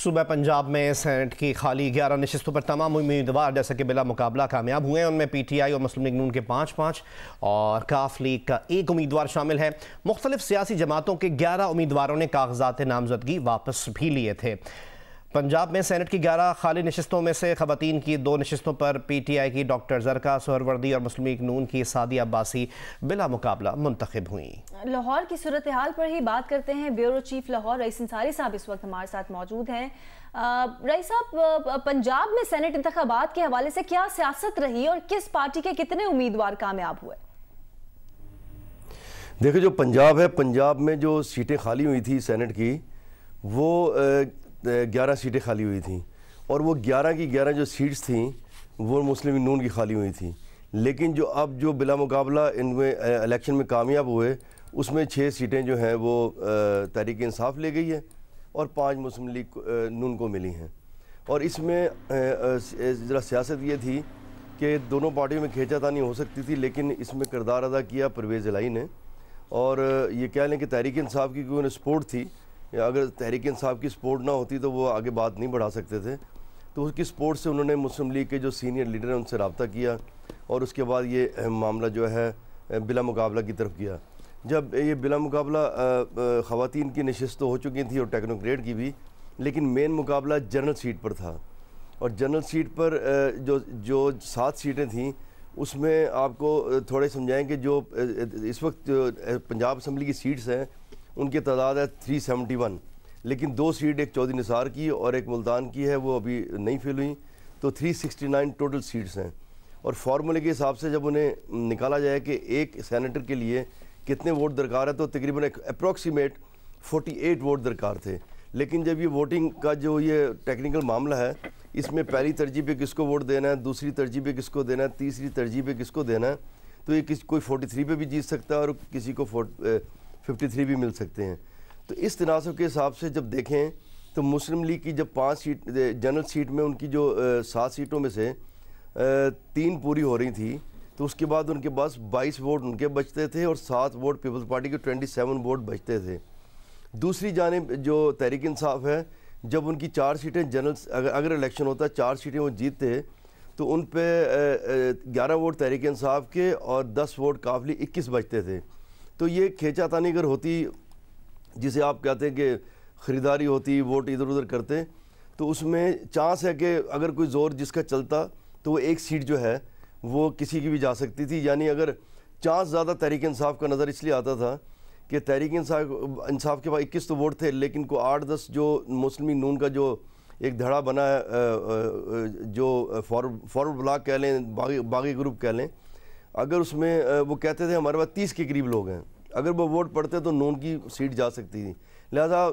صوبہ پنجاب میں سینٹ کی خالی 11 نشستوں پر تمام امیدوار جیسا کہ بلا مقابلہ کامیاب ہوئے ہیں۔ ان میں پی ٹی آئی اور مسلم لیگ نون کے 5 اور کاف لیگ کا 1 امیدوار شامل ہے۔ مختلف سیاسی جماعتوں کے 11 امیدواروں نے کاغذات نامزدگی واپس بھی لیے تھے۔ پنجاب میں سینٹ کی 11 خالی نشستوں میں سے خواتین کی 2 نشستوں پر پی ٹی آئی کی ڈاکٹر زرکا سہروردی اور مسلم لیگ نون کی سعدیہ عباسی بلا مقابلہ منتخب ہوئیں۔ لاہور کی صورتحال پر ہی بات کرتے ہیں۔ بیورو چیف لاہور رئیس انصاری صاحب اس وقت ہمارے ساتھ موجود ہیں۔ رئیس صاحب، پنجاب میں سینٹ انتخابات کے حوالے سے کیا سیاست رہی اور کس پارٹی کے کتنے امیدوار کامیاب ہوئے؟ دیکھیں، جو پنجاب ہے، پنجاب میں جو سیٹیں خالی ہوئی تھی سینٹ کی، وہ 11 سیٹیں خالی ہوئی تھیں، اور وہ 11 کی 11 جو سیٹس تھیں وہ مسلم لیگ نون کی خالی ہوئی تھیں۔ لیکن جو اب جو بلا مقابلہ ان میں الیکشن میں کامیاب ہوئے، اس میں 6 سیٹیں جو ہیں وہ تحریک انصاف لے گئی ہے اور 5 مسلم لیگ نون کو ملی ہیں۔ اور اس میں ذرا سیاست یہ تھی کہ دونوں پارٹیوں میں کھینچا تانی ہو سکتی تھی، لیکن اس میں کردار ادا کیا پرویز الہی نے، اور یہ کہہ لیں کہ تحریک انصاف کی کوئی سپورٹ تھی۔ اگر تحریک انصاف کی سپورٹ نہ ہوتی تو وہ آگے بات نہیں بڑھا سکتے تھے، تو اس کی سپورٹ سے انہوں نے مسلم لیگ کے جو سینئر لیڈر ہیں ان سے رابطہ کیا، اور اس کے بعد یہ معاملہ جو ہے بلا مقابلہ کی طرف کیا۔ جب یہ بلا مقابلہ خواتین کی نشست تو ہو چکی تھی اور ٹیکنوکریٹ کی بھی، لیکن مین مقابلہ جنرل سیٹ پر تھا، اور جنرل سیٹ پر جو 7 سیٹیں تھیں، اس میں آپ کو تھوڑے سمجھائیں کہ جو اس وقت پنجاب اسمبلی کی سیٹس ہیں ان کی تعداد ہے 371، لیکن 2 سیٹ، ایک چودھری نثار کی اور ایک ملتان کی ہے، وہ ابھی نہیں فل ہوئیں، تو 369 ٹوٹل سیٹس ہیں۔ اور فارمولے کے حساب سے جب انہیں نکالا جائے کہ ایک سینیٹر کے لیے کتنے ووٹ درکار ہے، تو تقریباً اپروکسیمیٹ 48 ووٹ درکار تھے۔ لیکن جب یہ ووٹنگ کا جو یہ ٹیکنیکل معاملہ ہے، اس میں پہلی ترجیح پہ کس کو ووٹ دینا ہے، دوسری ترجیح پہ کس کو دینا ہے، تیسری ترجیح پہ کس کو دینا ہے، تو یہ کوئی 43 پہ بھی جیت سکتا ہے اور کسی کو 53 بھی مل سکتے ہیں۔ تو اس تناسب کے حساب سے جب دیکھیں تو مسلم لیگ کی جب 5 سیٹ جنرل سیٹ میں ان کی جو 7 سیٹوں میں سے 3 پوری ہو رہی تھی، تو اس کے بعد ان کے پاس 22 ووٹ ان کے بچتے تھے اور 7 ووٹ پیپلز پارٹی کے 27 ووٹ بچتے تھے۔ دوسری جانب جو تحریک انصاف ہے، جب ان کی 4 سیٹیں جنرل اگر الیکشن ہوتا 4 سیٹیں وہ جیتتے، تو ان پہ 11 ووٹ تحریک انصاف کے اور 10 ووٹ کاف لیگ 21 بچتے تھے۔ تو یہ کھینچا تانی اگر ہوتی، جسے آپ کہتے ہیں کہ خریداری ہوتی، ووٹ ادھر ادھر کرتے، تو اس میں چانس ہے کہ اگر کوئی زور جس کا چلتا تو وہ 1 سیٹ جو ہے وہ کسی کی بھی جا سکتی تھی۔ یعنی اگر چانس زیادہ تحریک انصاف کا نظر اس لیے آتا تھا کہ تحریک انصاف کے پاس 21 تو ووٹ تھے، لیکن کو 8-10 جو مسلم لیگ نون کا جو ایک دھڑا بنا ہے، جو فارورڈ بلاک کہہ لیں، باغی گروپ کہہ لیں، اگر اس میں وہ کہتے تھے ہمارے پاس 30 کے قریب لوگ ہیں، اگر وہ ووٹ پڑتے تو نون کی سیٹ جا سکتی تھی۔ لہذا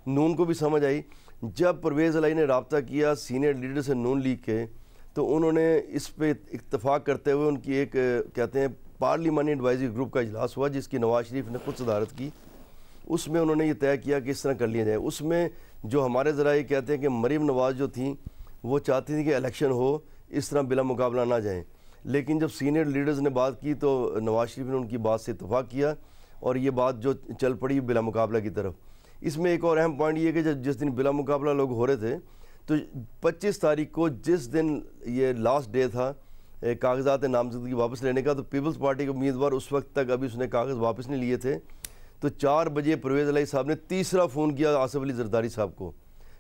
نون کو بھی سمجھ آئی، جب پرویز الہی نے رابطہ کیا سینئر لیڈر سے نون لیگ کے، تو انہوں نے اس پہ اتفاق کرتے ہوئے ان کی ایک کہتے ہیں پارلیمانی ایڈوائزری گروپ کا اجلاس ہوا، جس کی نواز شریف نے خود صدارت کی۔ اس میں انہوں نے یہ طے کیا کہ اس طرح کر لیا جائے۔ اس میں جو ہمارے ذرائع کہتے ہیں کہ مریم نواز جو تھیں وہ چاہتی تھیں کہ الیکشن ہو، اس طرح بلا مقابلہ نہ جائیں، لیکن جب سینئر لیڈرز نے بات کی تو نواز شریف نے ان کی بات سے اتفاق کیا، اور یہ بات جو چل پڑی بلا مقابلہ کی طرف۔ اس میں ایک اور اہم پوائنٹ یہ کہ جس دن بلا مقابلہ لوگ ہو رہے تھے، تو 25 تاریخ کو جس دن یہ لاسٹ ڈے تھا کاغذات نامزدگی واپس لینے کا، تو پیپلز پارٹی کے امیدوار اس وقت تک ابھی اس نے کاغذ واپس نہیں لیے تھے، تو 4 بجے پرویز الہی صاحب نے تیسرا فون کیا آصف علی زرداری صاحب کو۔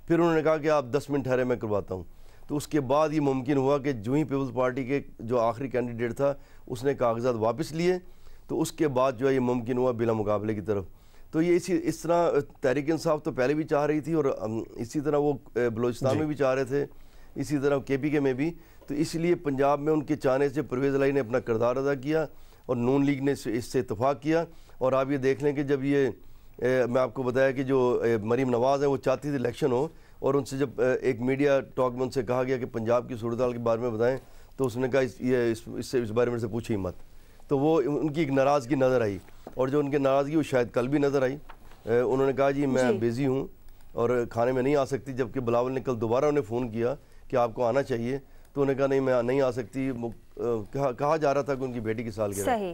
پھر انہوں نے کہا کہ آپ 10 منٹ ٹھہرے، میں کرواتا ہوں۔ تو اس کے بعد یہ ممکن ہوا کہ جو ہی پیپلز پارٹی کے جو آخری کینڈیڈیٹ تھا اس نے کاغذات واپس لیے، تو اس کے بعد جو ہے یہ ممکن ہوا بلا مقابلے کی طرف۔ تو یہ اس طرح تحریک انصاف تو پہلے بھی چاہ رہی تھی، اور اسی طرح وہ بلوچستان میں بھی چاہ رہے تھے، اسی طرح کے پی کے میں بھی، تو اس لیے پنجاب میں ان کے چاہنے سے پرویز الہی نے اپنا کردار ادا کیا اور نون لیگ نے اس سے اتفاق کیا۔ اور آپ یہ دیکھ لیں کہ جب یہ میں آپ کو بتایا کہ جو مریم نواز ہیں وہ چاہتی تھی الیکشن ہو، اور ان سے جب ایک میڈیا ٹاک میں ان سے کہا گیا کہ پنجاب کی صورتحال کے بارے میں بتائیں، تو اس نے کہا اس بارے میں سے پوچھیں مت۔ تو وہ ان کی ایک ناراضگی نظر آئی، اور جو ان کی ناراضگی وہ شاید کل بھی نظر آئی۔ انہوں نے کہا جی میں بیزی ہوں اور کھانے میں نہیں آ سکتی، جبکہ بلاول نے کل دوبارہ انہیں فون کیا کہ آپ کو آنا چاہیے، تو انہوں نے کہا نہیں میں نہیں آ سکتی، کہا جا رہا تھا کہ ان کی بیٹی کی سالگرہ۔